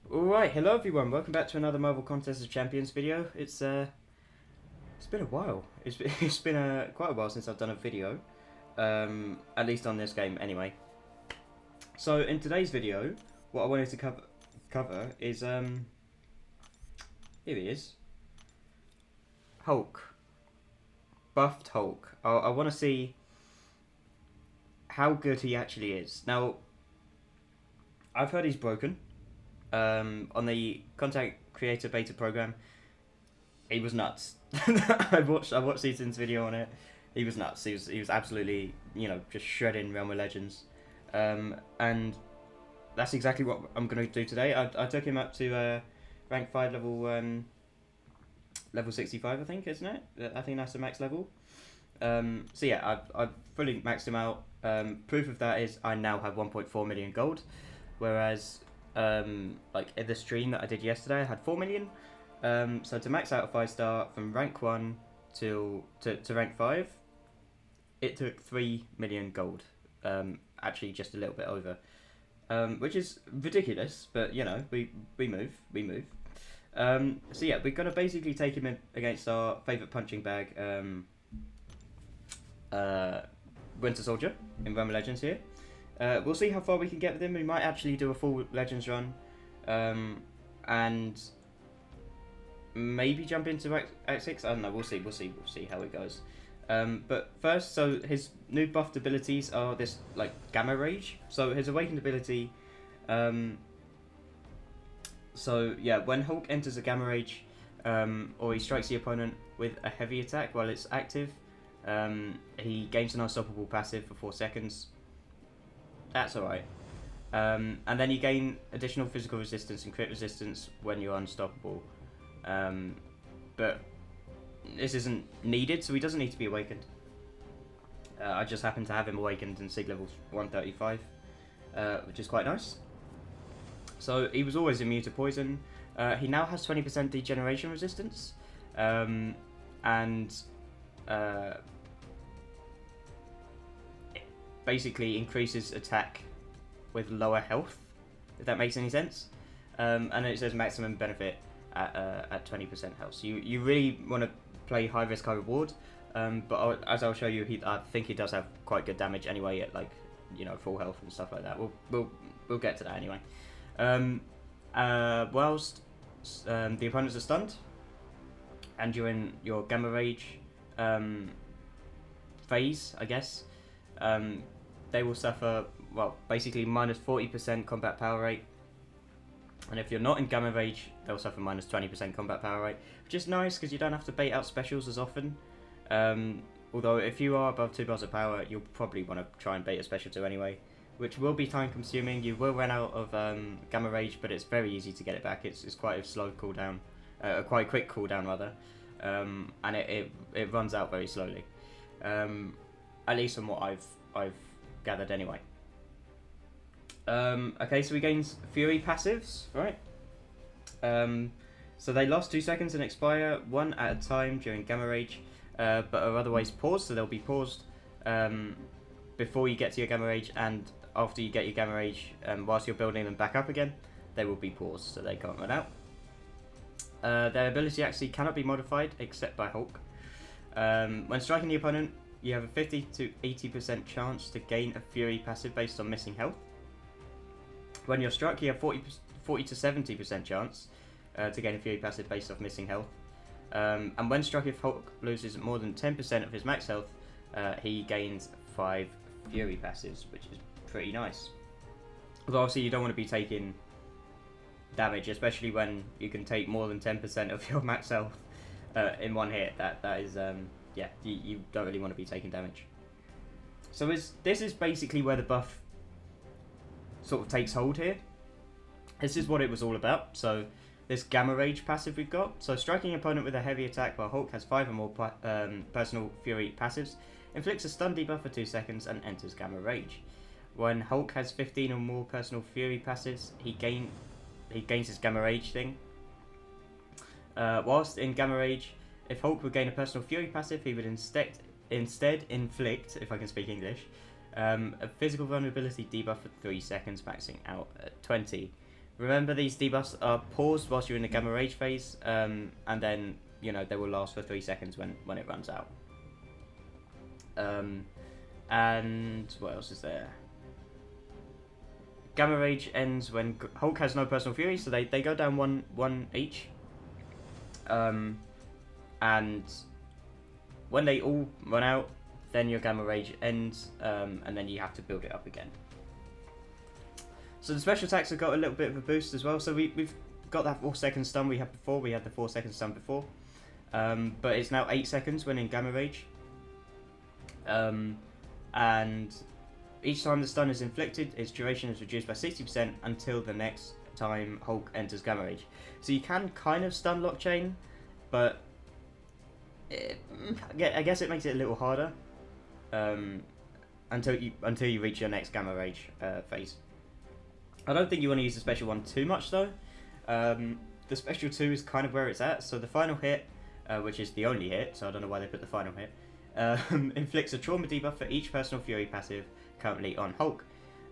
Alright, hello everyone, welcome back to another Marvel Contest of Champions video. It's been a while. It's been quite a while since I've done a video. At least on this game anyway. So in today's video, what I wanted to cover is here he is. Hulk. Buffed Hulk. I want to see how good he actually is. Now, I've heard he's broken. On the Content Creator Beta program, he was nuts. I watched Season's video on it. He was nuts. He was absolutely, just shredding Realm of Legends. And that's exactly what I'm going to do today. I took him up to rank 5 level 65, I think, isn't it? I think that's the max level. So yeah, I've fully maxed him out. Proof of that is I now have 1.4 million gold, whereas like in the stream that I did yesterday, I had 4 million. So to max out a 5-star from rank 1 to rank 5, it took 3 million gold. Actually, just a little bit over, which is ridiculous. But we move. So yeah, we're gonna basically take him in against our favorite punching bag, Winter Soldier in Realm of Legends here. We'll see how far we can get with him. We might actually do a full Legends run, and maybe jump into Act 6. I don't know. We'll see how it goes. But first, so his new buffed abilities are this like Gamma Rage. So his awakened ability. So yeah, when Hulk enters a Gamma Rage, or he strikes the opponent with a heavy attack while it's active, he gains an unstoppable passive for 4 seconds. That's alright. And then you gain additional physical resistance and crit resistance when you're unstoppable. But this isn't needed, so he doesn't need to be awakened. I just happen to have him awakened in Sig level 135, which is quite nice. So he was always immune to poison. He now has 20% degeneration resistance. And basically increases attack with lower health, if that makes any sense. And it says maximum benefit at 20% health. So you really want to play high risk, high reward. But as I'll show you, I think he does have quite good damage anyway at full health and stuff like that. We'll get to that anyway. Whilst the opponents are stunned, and during your Gamma Rage phase, I guess, they will suffer, basically minus 40% combat power rate. And if you're not in Gamma Rage, they'll suffer minus 20% combat power rate, which is nice because you don't have to bait out specials as often. Although if you are above 2 bars of power, you'll probably want to try and bait a special 2 anyway, which will be time consuming. You will run out of Gamma Rage, but it's very easy to get it back. It's quite a slow cooldown, quite a quick cooldown rather, and it runs out very slowly. At least from what I've gathered anyway. Okay, so he gains Fury passives, right? So they last 2 seconds and expire 1 at a time during Gamma Rage, but are otherwise paused, so they'll be paused before you get to your Gamma Rage, and after you get your Gamma Rage, whilst you're building them back up again, they will be paused, so they can't run out. Their ability actually cannot be modified except by Hulk. When striking the opponent, you have a 50 to 80% chance to gain a Fury passive based on missing health. When you're struck, you have 40 to 70% chance to gain a Fury passive based off missing health. And when struck, if Hulk loses more than 10% of his max health, he gains 5 Fury passives, which is pretty nice. Although obviously you don't want to be taking damage, especially when you can take more than 10% of your max health in one hit. That is yeah, you don't really want to be taking damage. So this is basically where the buff sort of takes hold here. This is what it was all about. So this Gamma Rage passive we've got. So striking an opponent with a heavy attack while Hulk has 5 or more personal Fury passives, inflicts a stun debuff for 2 seconds and enters Gamma Rage. When Hulk has 15 or more personal Fury passives, he gains his Gamma Rage thing. Whilst in Gamma Rage, if Hulk would gain a personal Fury passive, he would instead inflict, if I can speak English, a physical vulnerability debuff for 3 seconds, maxing out at 20. Remember, these debuffs are paused whilst you're in the Gamma Rage phase, and then, you know, they will last for 3 seconds when it runs out. And what else is there? Gamma Rage ends when Hulk has no personal fury, so they go down one each. And when they all run out, then your Gamma Rage ends, and then you have to build it up again. So the special attacks have got a little bit of a boost as well. So we've got that 4 second stun we had before. We had the 4 second stun before. But it's now 8 seconds when in Gamma Rage. And each time the stun is inflicted, its duration is reduced by 60% until the next time Hulk enters Gamma Rage. So you can kind of stun lock chain, but I guess it makes it a little harder until you reach your next Gamma Rage phase. I don't think you want to use the special one too much though. The special 2 is kind of where it's at. So the final hit, which is the only hit, so I don't know why they put the final hit, inflicts a trauma debuff for each personal fury passive currently on Hulk.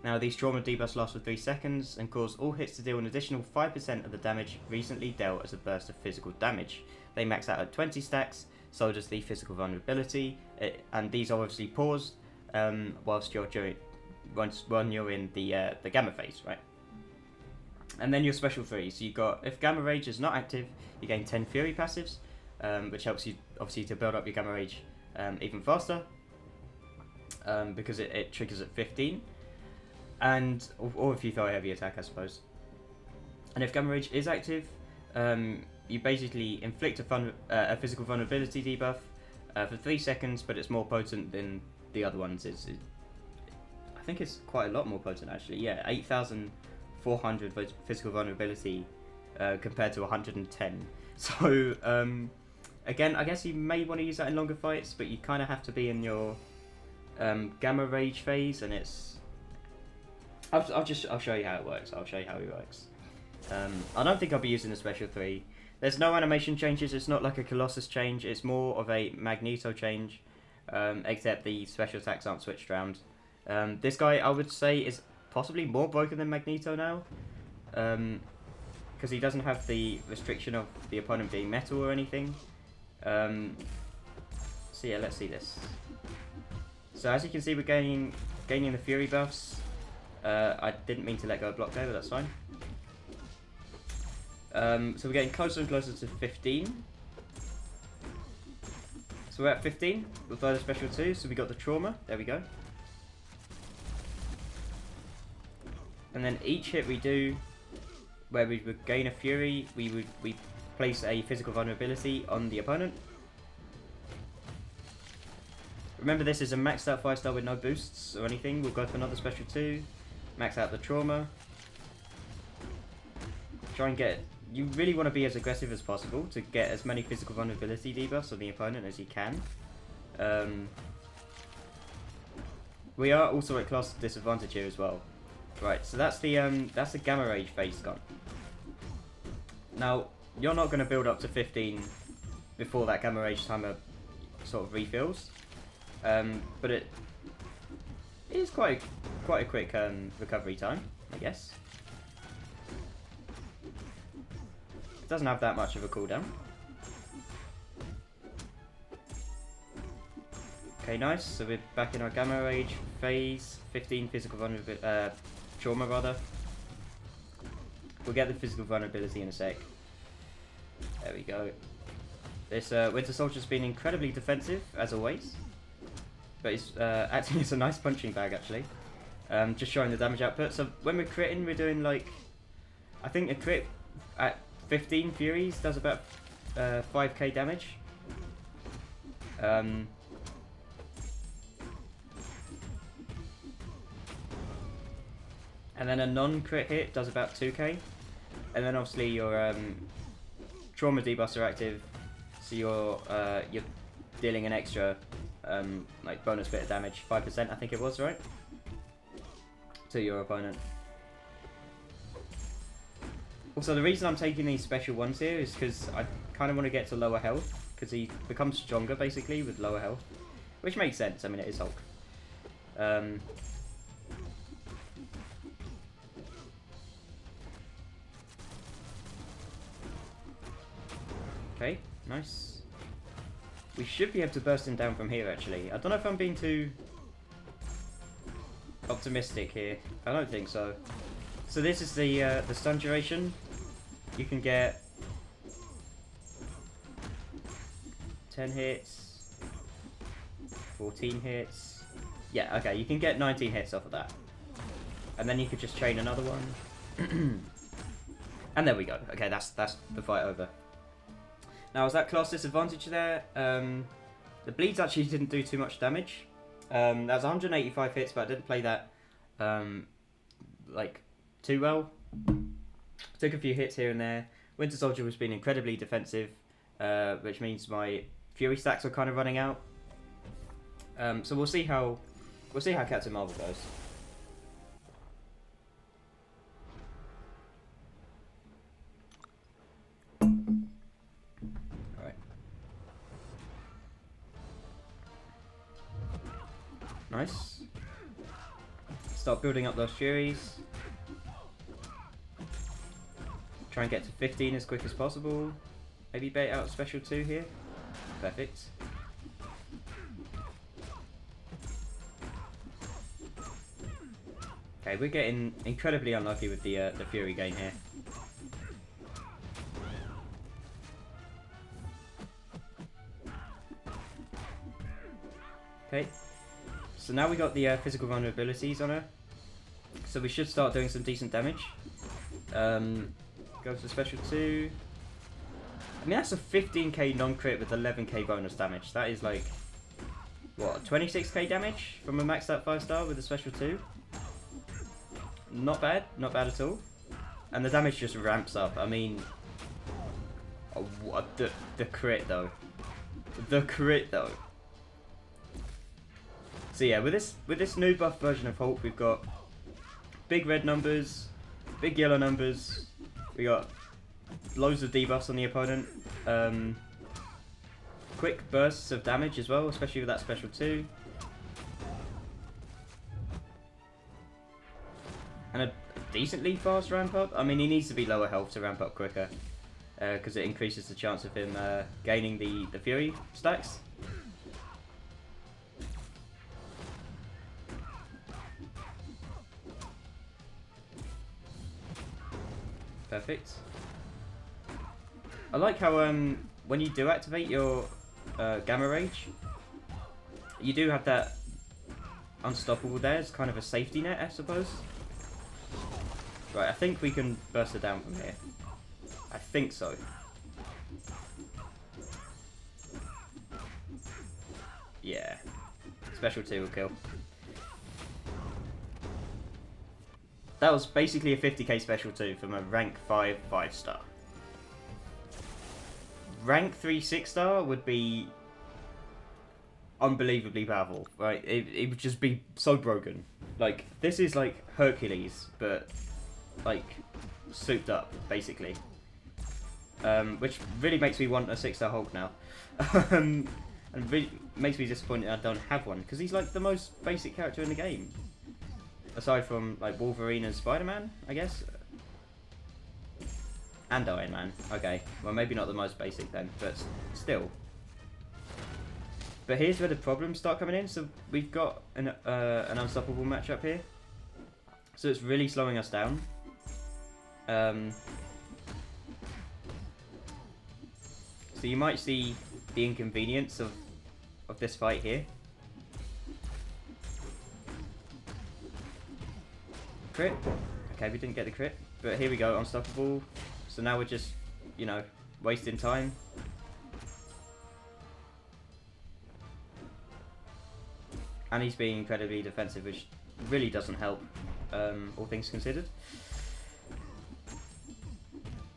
Now these trauma debuffs last for 3 seconds and cause all hits to deal an additional 5% of the damage recently dealt as a burst of physical damage. They max out at 20 stacks, so does the physical vulnerability, and these are obviously paused whilst you're when you're in the Gamma phase, right? And then your special 3. So you got, if Gamma Rage is not active, you gain 10 Fury passives, which helps you obviously to build up your Gamma Rage even faster, because it triggers at 15, and or if you throw a heavy attack, I suppose. And if Gamma Rage is active, you basically inflict a physical vulnerability debuff for 3 seconds, but it's more potent than the other ones. I think it's quite a lot more potent actually. Yeah, 8,400 physical vulnerability compared to 110. So again, I guess you may want to use that in longer fights, but you kind of have to be in your Gamma Rage phase, and it's. I'll show you how it works. I'll show you how it works. I don't think I'll be using the special 3. There's no animation changes. It's not like a Colossus change. It's more of a Magneto change, except the special attacks aren't switched around. This guy, I would say, is possibly more broken than Magneto now, because he doesn't have the restriction of the opponent being metal or anything. So yeah, let's see this. So as you can see, we're gaining the Fury buffs. I didn't mean to let go of block there, but that's fine. So we're getting closer and closer to 15. So we're at 15 with the special 2. So we got the trauma. There we go. And then each hit we do, where we would gain a fury, we place a physical vulnerability on the opponent. Remember, this is a maxed out 5-star with no boosts or anything. We'll go for another special 2, max out the trauma. Try and get. You really want to be as aggressive as possible to get as many physical vulnerability debuffs on the opponent as you can. We are also at class disadvantage here as well. Right, so that's the Gamma Rage phase gone. Now, you're not going to build up to 15 before that Gamma Rage timer sort of refills, but it is quite a quick recovery time, I guess. It doesn't have that much of a cooldown. Okay, nice. So we're back in our Gamma Rage phase. 15 physical vulnerability. Trauma rather. We'll get the physical vulnerability in a sec. There we go. This Winter Soldier's been incredibly defensive, as always. But it's acting as a nice punching bag, actually. Just showing the damage output. So when we're critting, we're doing like... I think a crit at 15 Furies does about 5k damage. And then a non-crit hit does about 2k. And then obviously your trauma debuffs are active, so you're dealing an extra like bonus bit of damage, 5% I think it was, right? To your opponent. Also, the reason I'm taking these special ones here is because I kind of want to get to lower health, because he becomes stronger basically with lower health, which makes sense. I mean, it is Hulk. Okay, nice. We should be able to burst him down from here, actually. I don't know if I'm being too optimistic here. I don't think so. So this is the stun duration. You can get 10 hits, 14 hits. Yeah, okay, you can get 19 hits off of that. And then you could just chain another one. And there we go. Okay, that's the fight over. Now, was that class disadvantage there? The bleeds actually didn't do too much damage. That was 185 hits, but I didn't play that like too well. Took a few hits here and there. Winter Soldier was being incredibly defensive, which means my Fury stacks are kind of running out. So we'll see how Captain Marvel goes. Nice. Start building up those Furies. Try and get to 15 as quick as possible. Maybe bait out special 2 here. Perfect. Okay, we're getting incredibly unlucky with the Fury gain here. Okay. So now we got the physical vulnerabilities on her. So we should start doing some decent damage. Go to special 2. I mean, that's a 15k non-crit with 11k bonus damage. That is like, what, 26k damage from a maxed out 5-star with a special 2? Not bad at all. And the damage just ramps up. I mean, oh, what the crit though. The crit though. So yeah, with this new buff version of Hulk, we've got big red numbers, big yellow numbers. We got loads of debuffs on the opponent. Quick bursts of damage as well, especially with that special 2. And a decently fast ramp up. I mean, he needs to be lower health to ramp up quicker, because it increases the chance of him gaining the Fury stacks. Perfect. I like how when you do activate your Gamma Rage, you do have that unstoppable there as kind of a safety net, I suppose. Right, I think we can burst her down from here. I think so. Yeah. Special 2 will kill. That was basically a 50k special 2 from a rank 5 5-star. Rank 3 6-star would be unbelievably powerful, right? It would just be so broken. Like, this is like Hercules, but like souped up, basically. Which really makes me want a 6-star Hulk now. And really makes me disappointed I don't have one, because he's like the most basic character in the game. Aside from like Wolverine and Spider-Man, I guess. And Iron Man. Okay, well maybe not the most basic then, but still. But here's where the problems start coming in. So we've got an unstoppable matchup here. So it's really slowing us down. So you might see the inconvenience of this fight here. Crit. Okay, we didn't get the crit, but here we go, unstoppable. So now we're just, you know, wasting time. And he's being incredibly defensive, which really doesn't help, all things considered.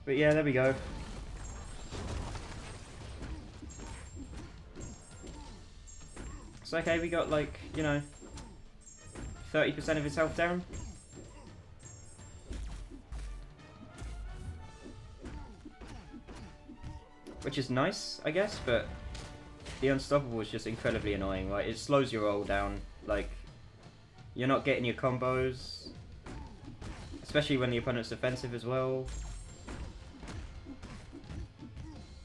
But yeah, there we go. It's okay, we got like, you know, 30% of his health down. Which is nice, I guess, but the unstoppable is just incredibly annoying, right? It slows your roll down, like, you're not getting your combos, especially when the opponent's defensive as well.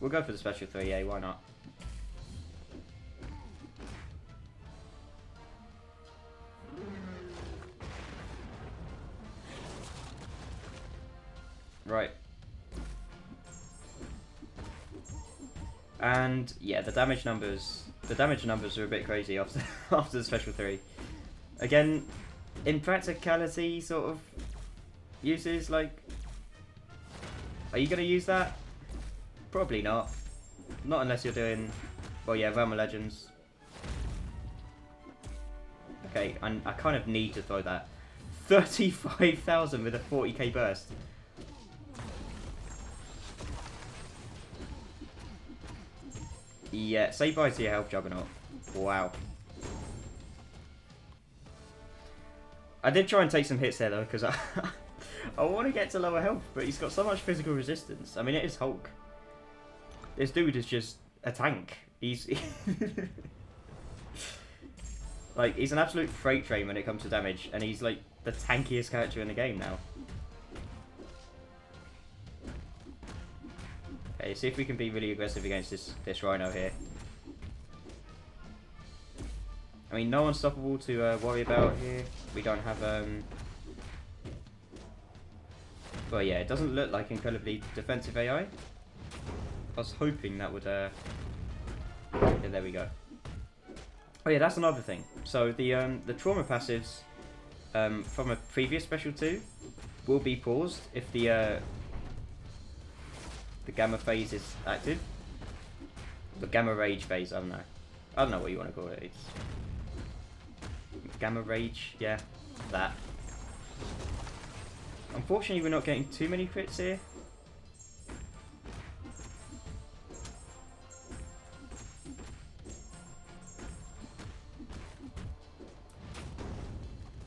We'll go for the special 3, yeah, why not? Right. And yeah, the damage numbers are a bit crazy after after the special 3. Again, in practicality sort of uses, like, are you gonna use that? Probably not. Not unless you're doing, well, yeah, Realm of Legends. Okay, I kind of need to throw that. 35,000 with a 40k burst. Yeah, say bye to your health, Juggernaut. Wow. I did try and take some hits there, though, because I want to get to lower health, but he's got so much physical resistance. I mean, it is Hulk. This dude is just a tank. He's... like, he's an absolute freight train when it comes to damage, and he's, like, the tankiest character in the game now. Okay, see if we can be really aggressive against this Rhino here. I mean, no unstoppable to worry about here. We don't have... Well, yeah, it doesn't look like incredibly defensive AI. I was hoping that would... Yeah, there we go. Oh yeah, that's another thing. So the trauma passives from a previous special 2 will be paused if the gamma phase is active. The gamma rage phase, I don't know what you want to call it. It's gamma rage, yeah, that. Unfortunately, we're not getting too many crits here.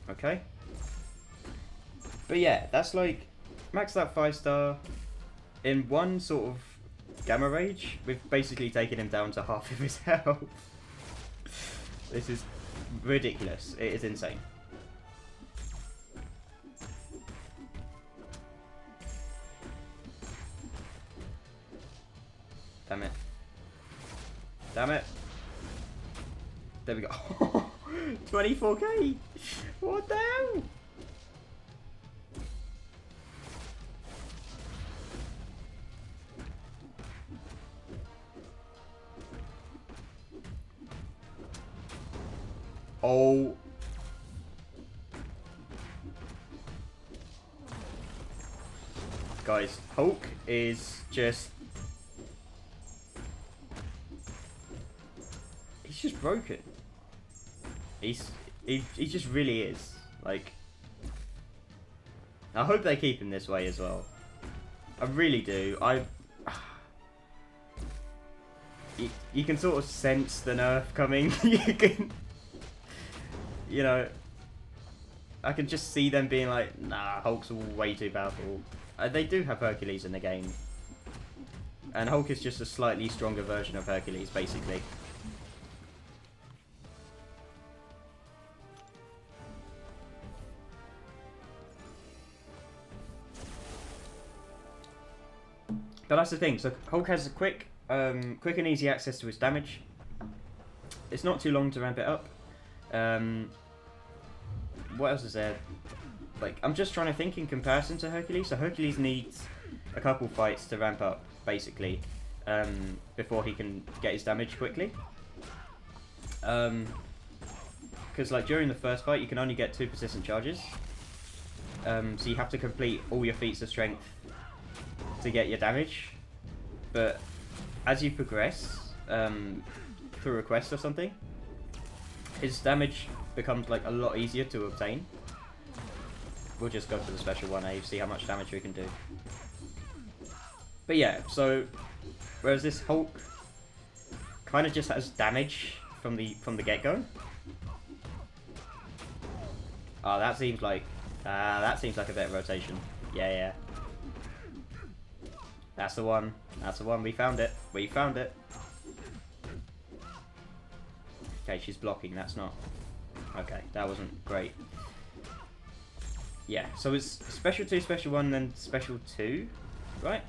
Okay. But yeah, that's like maxed out 5-star. In one sort of gamma rage, we've basically taken him down to half of his health. This is ridiculous. It is insane. Damn it. Damn it. There we go. 24k! What the hell? Oh. Guys, Hulk is just... he's just broken. He just really is. Like, I hope they keep him this way as well. I really do. You can sort of sense the nerf coming. You can... you know, I can just see them being like, nah, Hulk's way too powerful. They do have Hercules in the game. And Hulk is just a slightly stronger version of Hercules, basically. But that's the thing, so Hulk has a quick and easy access to his damage. It's not too long to ramp it up. What else is there? Like, I'm just trying to think in comparison to Hercules. So Hercules needs a couple fights to ramp up, basically, before he can get his damage quickly. Because like during the first fight, you can only get 2 persistent charges. So you have to complete all your feats of strength to get your damage. But as you progress through a quest or something, his damage becomes like a lot easier to obtain. We'll just go for the special 1A, see how much damage we can do. But yeah, so whereas this Hulk kind of just has damage from the get-go. Oh, that seems like a bit of rotation. Yeah. That's the one. That's the one. We found it. We found it. Okay, she's blocking. That's not... okay, that wasn't great. Yeah, so it's special 2, special 1, then special 2, right?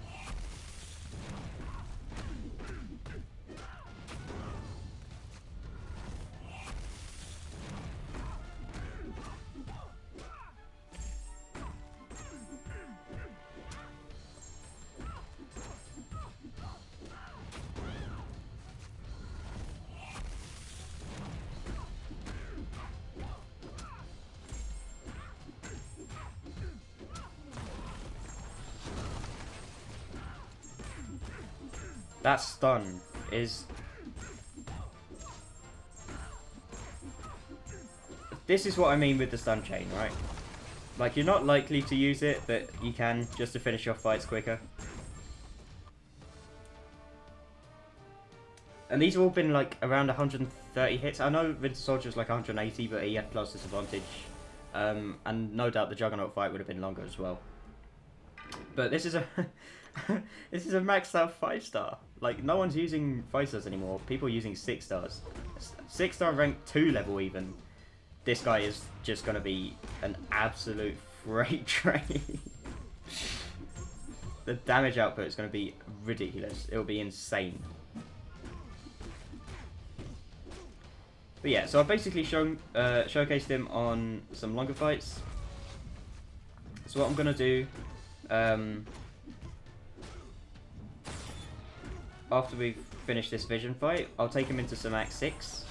that stun is... This is what I mean with the stun chain, right? Like, you're not likely to use it, but you can, just to finish off fights quicker. And these have all been, like, around 130 hits. I know Winter Soldier was like 180, but he had plus disadvantage. And no doubt the Juggernaut fight would have been longer as well. But this is a... this is a maxed out 5-star. Like, no one's using 5-stars anymore. People are using 6-stars. 6-star rank 2 level even. This guy is just going to be an absolute freight train. The damage output is going to be ridiculous. It will be insane. But yeah, so I've basically showcased him on some longer fights. So what I'm going to do, after we've finished this Vision fight, I'll take him into some Act 6.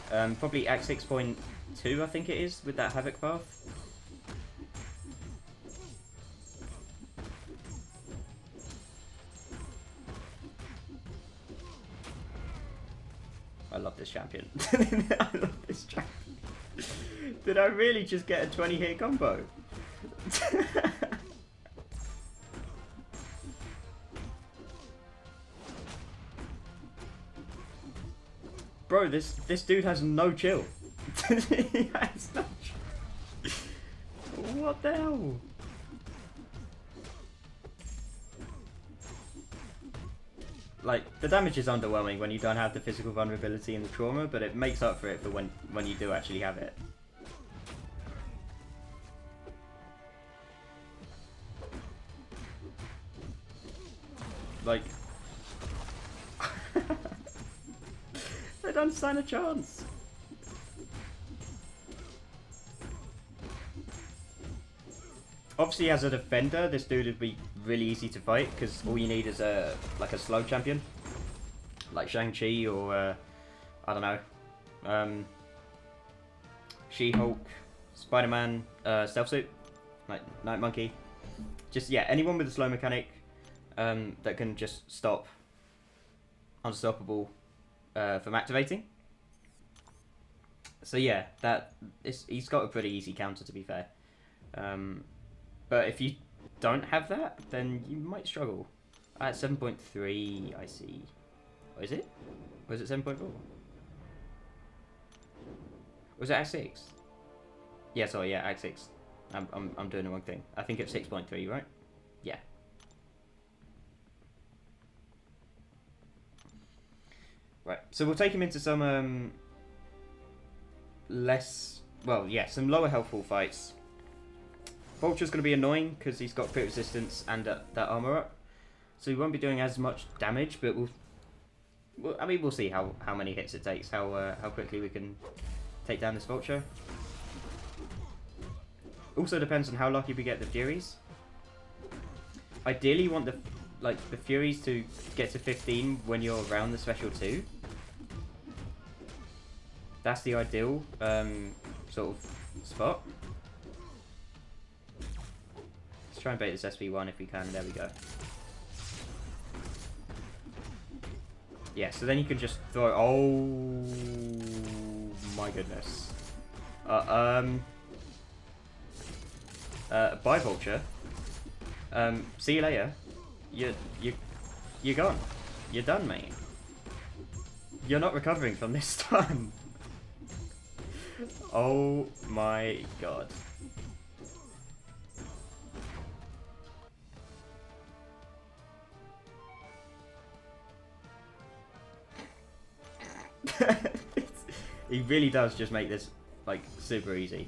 Probably Act 6.2, I think it is, with that Havoc path. I love this champion. I love this champion. Did I really just get a 20-hit combo? Bro, this dude has no chill. He has no chill. What the hell? Like, the damage is underwhelming when you don't have the physical vulnerability and the trauma, but it makes up for it for when you do actually have it. Like... they don't stand a chance. Obviously, as a defender, this dude would be really easy to fight because all you need is like a slow champion, like Shang-Chi or I don't know, She-Hulk, Spider-Man, Stealth Suit, like Night Monkey. Just yeah, anyone with a slow mechanic that can just stop Unstoppable from activating. So yeah, he's got a pretty easy counter, to be fair. But if you don't have that, then you might struggle. At 7.3, I see. Oh, is it? Or is it 7.4? Was it Act 6? Yeah, sorry, yeah, Act 6. I'm doing the wrong thing. I think it's 6.3, right? Yeah. Right, so we'll take him into some less... well, yeah, some lower healthful fights. Vulture's going to be annoying because he's got crit resistance and that armor up, so he won't be doing as much damage. But we'll see how many hits it takes, how quickly we can take down this Vulture. Also depends on how lucky we get the Furies. Ideally, you want the Furies to get to 15 when you're around the special 2. That's the ideal sort of spot. Let's try and bait this SP1 if we can. There we go. Yeah, so then you can just throw... oh my goodness. Bye, Vulture. See you later. You're gone. You're done, mate. You're not recovering from this stun. Oh my god. He really does just make this like super easy.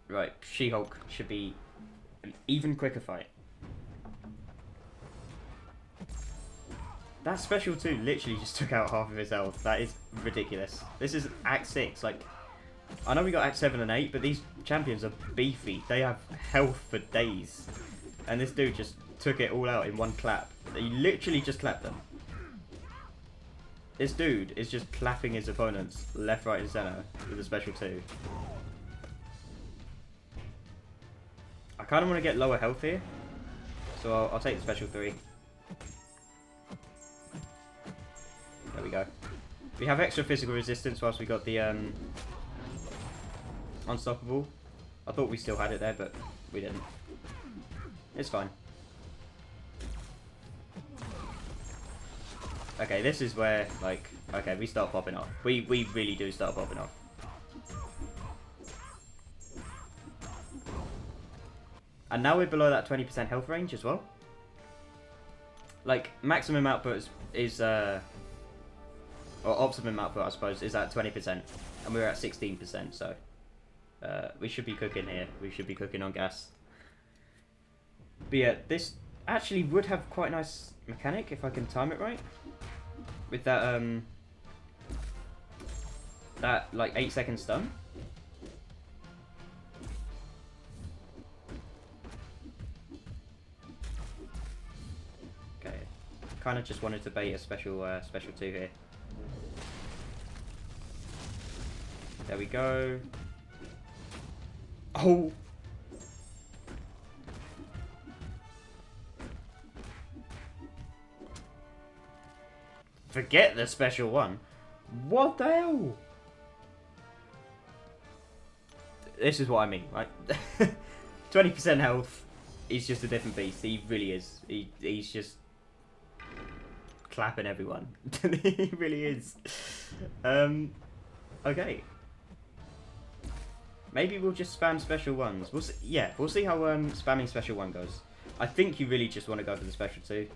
Right, She-Hulk should be an even quicker fight. That special 2 literally just took out half of his health. That is ridiculous. This is Act 6. Like, I know we got Act 7 and 8, but these champions are beefy. They have health for days. And this dude just took it all out in one clap. He literally just clapped them. This dude is just clapping his opponents left, right, and center with a special 2. I kind of want to get lower health here, so I'll take the special 3. go. We have extra physical resistance whilst we got the unstoppable. I thought we still had it there, but we didn't. It's fine. Okay, this is where, like, okay, we start popping off. We really do start popping off. And now we're below that 20% health range as well. Like, maximum output is or optimum output, I suppose, is at 20. And we're at 16%, so we should be cooking here. We should be cooking on gas. But yeah, this actually would have quite a nice mechanic if I can time it right. With that, like 8-second stun. Okay, kind of just wanted to bait a special 2 here. There we go. Oh! Forget the special one. What the hell? This is what I mean, right? 20% health. He's just a different beast. He really is. He's just clapping everyone. He really is. Okay. Maybe we'll just spam special ones. We'll see, yeah, we'll see how spamming special 1 goes. I think you really just want to go for the special 2.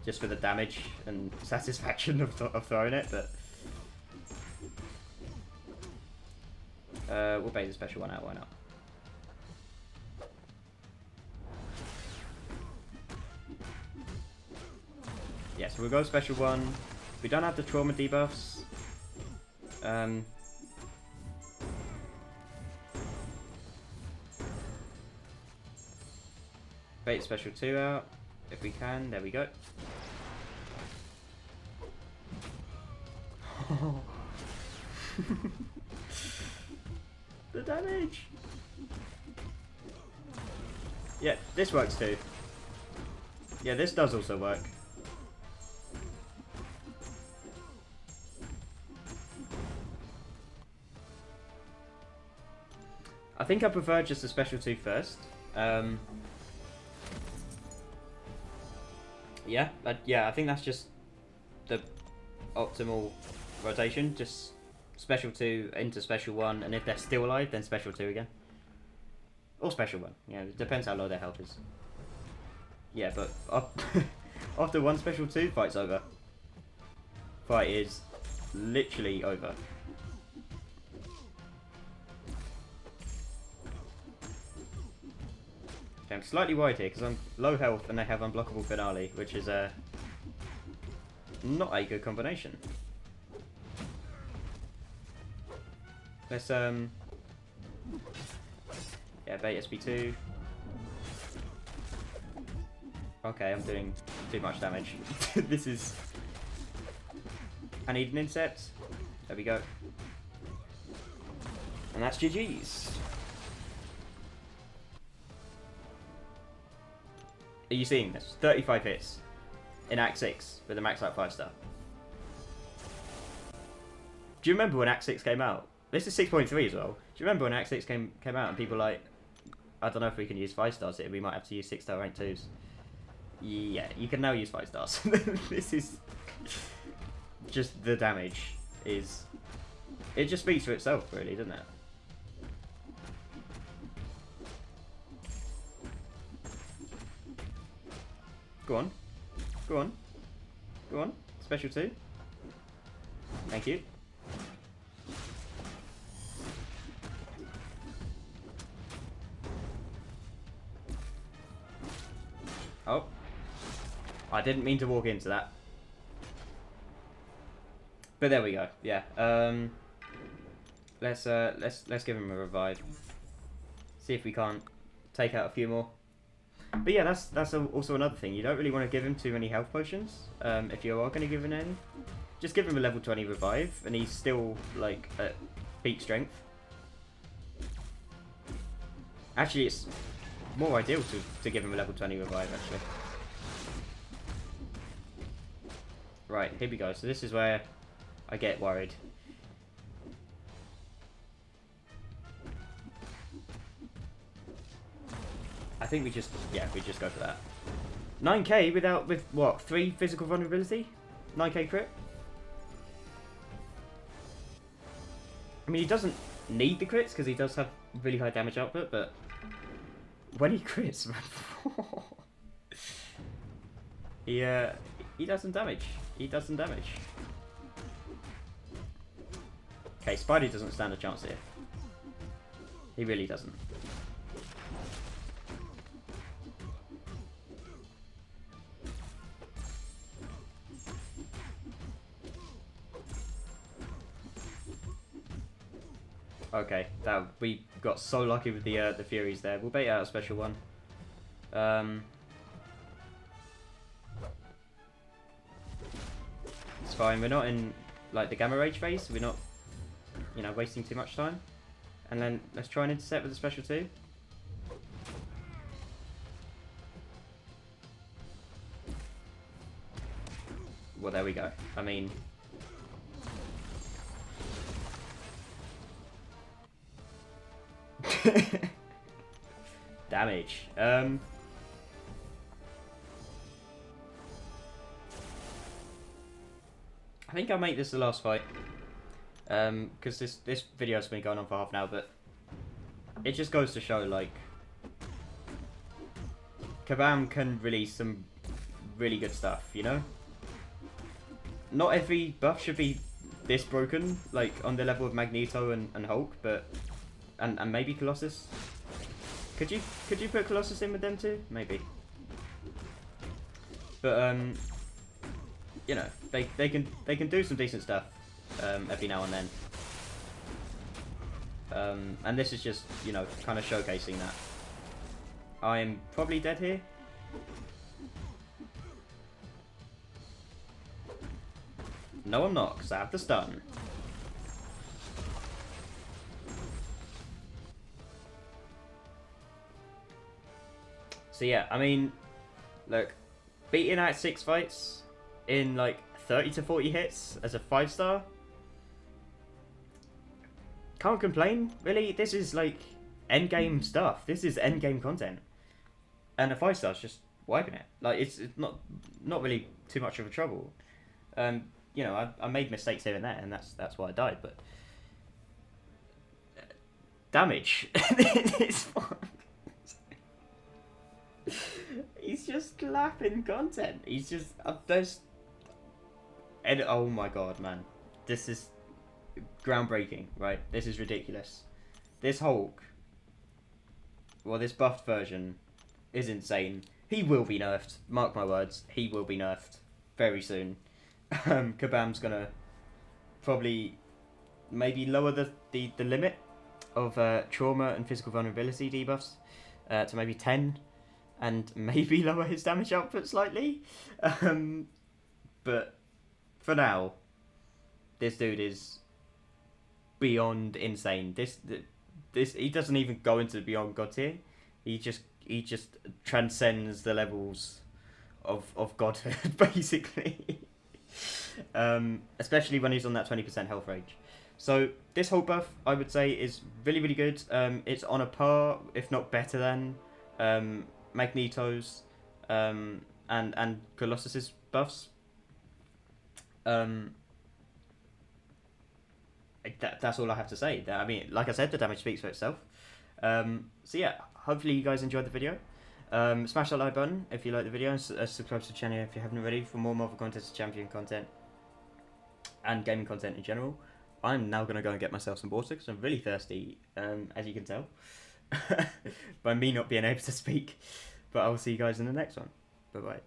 Just for the damage and satisfaction of throwing it, but we'll bait the special 1 out, why not? Yeah, so we'll go special 1. We don't have the trauma debuffs. Bait special 2 out if we can. There we go. The damage. Yeah, this works too. Yeah, this does also work. I think I prefer just the special 2 first. Yeah, I think that's just the optimal rotation. Just special 2 into special 1, and if they're still alive, then special 2 again. Or special 1. Yeah, it depends how low their health is. Yeah, but after 1 special 2, fight's over. Fight is literally over. Okay, I'm slightly worried here because I'm low health and they have unblockable finale, which is not a good combination. Let's yeah, bait SB2. Okay, I'm doing too much damage. This is. I need an incept. There we go. And that's GG's. Are you seeing this? 35 hits in Act 6 with a max out 5-star. Do you remember when Act 6 came out? This is 6.3 as well. Do you remember when Act 6 came out and people like, I don't know if we can use 5-stars here, we might have to use 6-star rank 2s. Yeah, you can now use 5-stars. This is just the damage is. It just speaks for itself, really, doesn't it? Go on. Go on. Go on. Special 2. Thank you. Oh. I didn't mean to walk into that. But there we go. Yeah. Let's give him a revive. See if we can't take out a few more. But yeah, that's also another thing. You don't really want to give him too many health potions. If you are going to give him any, just give him a level 20 revive, and he's still like at peak strength. Actually, it's more ideal to give him a level 20 revive. Actually, Right, here we go. So this is where I get worried. I think we just go for that. 9k with what? 3 physical vulnerability? 9k crit? I mean, he doesn't need the crits because he does have really high damage output, but when he crits, man, he does some damage. He does some damage. Okay, Spidey doesn't stand a chance here. He really doesn't. Okay, we got so lucky with the Furies there. We'll bait out a special one. It's fine. We're not in like the Gamma Rage phase. We're not, you know, wasting too much time. And then let's try and intercept with a special 2. Well, there we go. I mean, damage. I think I'll make this the last fight. Because this video's been going on for half an hour, but it just goes to show, like, Kabam can release some really good stuff, you know? Not every buff should be this broken, like, on the level of Magneto and Hulk, but... And maybe Colossus? Could you put Colossus in with them too? Maybe. But, you know, they can do some decent stuff every now and then. And this is just, you know, kind of showcasing that. I'm probably dead here. No, I'm not, because I have the stun. So yeah, I mean, look, beating out 6 fights in like 30 to 40 hits as a 5-star. Can't complain, really. This is like endgame stuff. This is endgame content, and a 5-star's just wiping it. Like it's not really too much of a trouble. You know, I made mistakes here and there, and that's why I died. But damage, it's fine. He's just clapping content. He's just there's. And oh my god, man, this is groundbreaking, right? This is ridiculous. This Hulk, well, this buffed version is insane. He will be nerfed. Mark my words. He will be nerfed very soon. Kabam's gonna probably maybe lower the limit of trauma and physical vulnerability debuffs to maybe 10. And maybe lower his damage output slightly. But for now, this dude is beyond insane. This he doesn't even go into beyond God tier. He just transcends the levels of godhood, basically. Especially when he's on that 20% health range. So this whole buff, I would say, is really, really good. It's on a par, if not better than Magneto's and Colossus's buffs. That's all I have to say. I mean, like I said, the damage speaks for itself. So yeah, hopefully you guys enjoyed the video. Smash that like button if you like the video, and subscribe to the channel if you haven't already for more Marvel Contest Champion content and gaming content in general. I'm now going to go and get myself some water because I'm really thirsty, as you can tell, by me not being able to speak. But I will see you guys in the next one. Bye-bye.